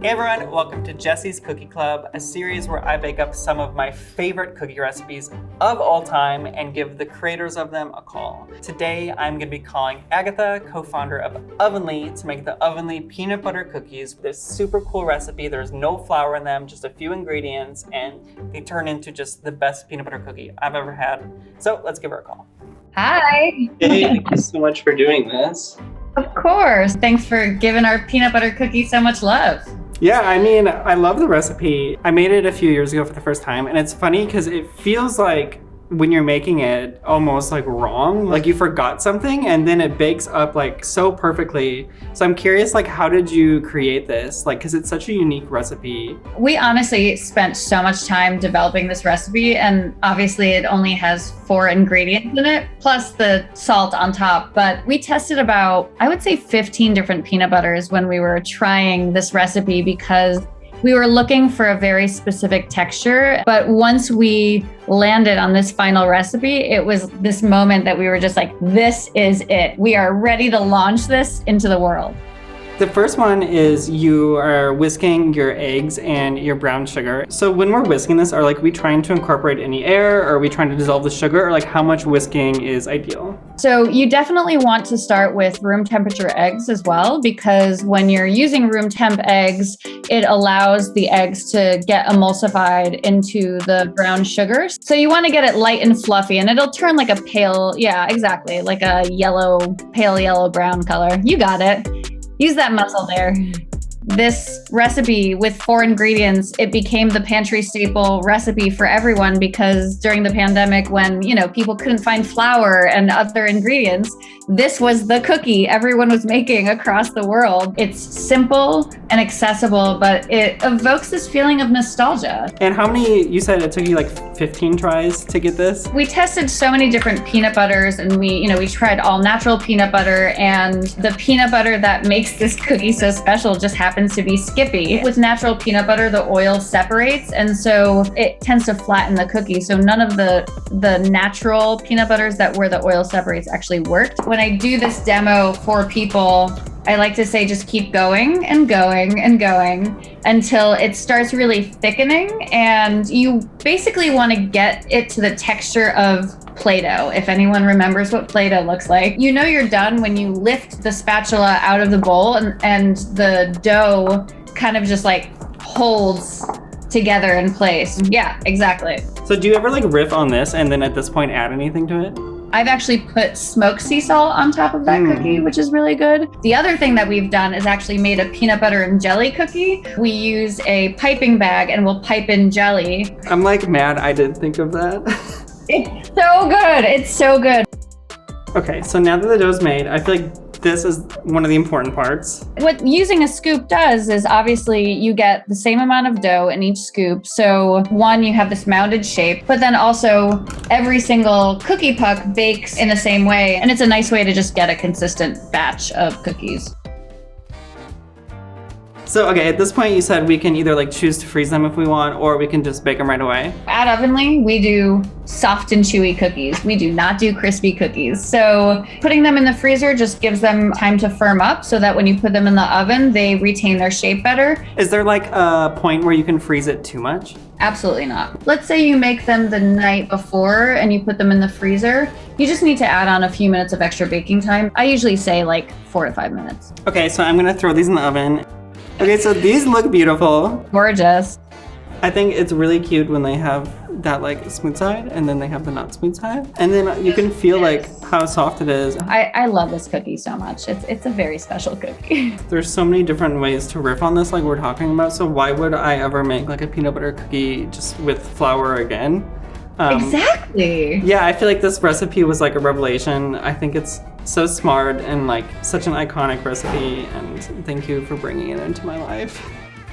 Hey everyone, welcome to Jesse's Cookie Club, a series where I bake up some of my favorite cookie recipes of all time and give the creators of them a call. Today, I'm going to be calling Agatha, co-founder of Ovenly, to make the Ovenly peanut butter cookies. This super cool recipe. There's no flour in them, just a few ingredients, and they turn into just the best peanut butter cookie I've ever had. So let's give her a call. Hi. Hey, thank you so much for doing this. Of course. Thanks for giving our peanut butter cookie so much love. Yeah, I mean, I love the recipe. I made it a few years ago for the first time, and it's funny because it feels like when you're making it almost like wrong, like you forgot something, and then it bakes up like so perfectly. So I'm curious, like, how did you create this? Like, because it's such a unique recipe. We honestly spent so much time developing this recipe, and obviously it only has 4 ingredients in it, plus the salt on top. But we tested about, I would say 15 different peanut butters when we were trying this recipe because we were looking for a very specific texture, but once we landed on this final recipe, it was this moment that we were just like, this is it. We are ready to launch this into the world. The first one is you are whisking your eggs and your brown sugar. So when we're whisking this, are we trying to incorporate any air, or are we trying to dissolve the sugar, or like how much whisking is ideal? So you definitely want to start with room temperature eggs as well, because when you're using room temp eggs, it allows the eggs to get emulsified into the brown sugars. So you want to get it light and fluffy, and it'll turn like a pale, yeah, exactly, like a pale yellow brown color. You got it. Use that muscle there. This recipe with 4 ingredients, it became the pantry staple recipe for everyone because during the pandemic when, people couldn't find flour and other ingredients, this was the cookie everyone was making across the world. It's simple and accessible, but it evokes this feeling of nostalgia. And how many, you said it took you like 15 tries to get this? We tested so many different peanut butters, and we tried all natural peanut butter, and the peanut butter that makes this cookie so special just happens to be Skippy. With natural peanut butter, the oil separates, and so it tends to flatten the cookie. So none of the natural peanut butters that where the oil separates actually worked. When I do this demo for people, I like to say just keep going and going and going until it starts really thickening, and you basically want to get it to the texture of Play-Doh. If anyone remembers what Play-Doh looks like, you're done when you lift the spatula out of the bowl and the dough kind of just like holds together in place. Yeah, exactly. So do you ever riff on this and then at this point add anything to it? I've actually put smoked sea salt on top of that cookie, which is really good. The other thing that we've done is actually made a peanut butter and jelly cookie. We use a piping bag and we'll pipe in jelly. I'm mad I didn't think of that. It's so good. It's so good. Okay, so now that the dough's made, I feel like this is one of the important parts. What using a scoop does is obviously you get the same amount of dough in each scoop. So one, you have this mounded shape, but then also every single cookie puck bakes in the same way. And it's a nice way to just get a consistent batch of cookies. So, okay, at this point you said we can either choose to freeze them if we want, or we can just bake them right away. At Ovenly, we do soft and chewy cookies. We do not do crispy cookies. So putting them in the freezer just gives them time to firm up so that when you put them in the oven, they retain their shape better. Is there a point where you can freeze it too much? Absolutely not. Let's say you make them the night before and you put them in the freezer. You just need to add on a few minutes of extra baking time. I usually say 4 to 5 minutes. Okay, so I'm gonna throw these in the oven. Okay, so these look beautiful. Gorgeous. I think it's really cute when they have that smooth side and then they have the not smooth side. And then you can feel how soft it is. I love this cookie so much. It's a very special cookie. There's so many different ways to riff on this like we're talking about. So why would I ever make a peanut butter cookie just with flour again? Exactly. Yeah, I feel like this recipe was a revelation. I think it's so smart and such an iconic recipe, and thank you for bringing it into my life.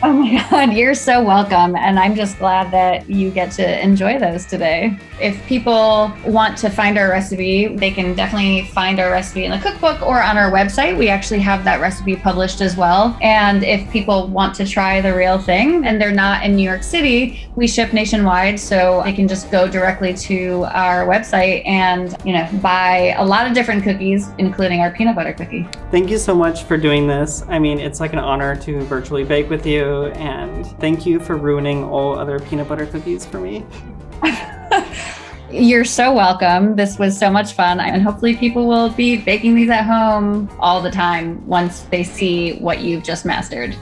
Oh my God, you're so welcome. And I'm just glad that you get to enjoy those today. If people want to find our recipe, they can definitely find our recipe in the cookbook or on our website. We actually have that recipe published as well. And if people want to try the real thing and they're not in New York City, we ship nationwide. So they can just go directly to our website and, buy a lot of different cookies, including our peanut butter cookie. Thank you so much for doing this. I mean, it's an honor to virtually bake with you. you, and thank you for ruining all other peanut butter cookies for me. You're so welcome. This was so much fun, and hopefully people will be baking these at home all the time once they see what you've just mastered.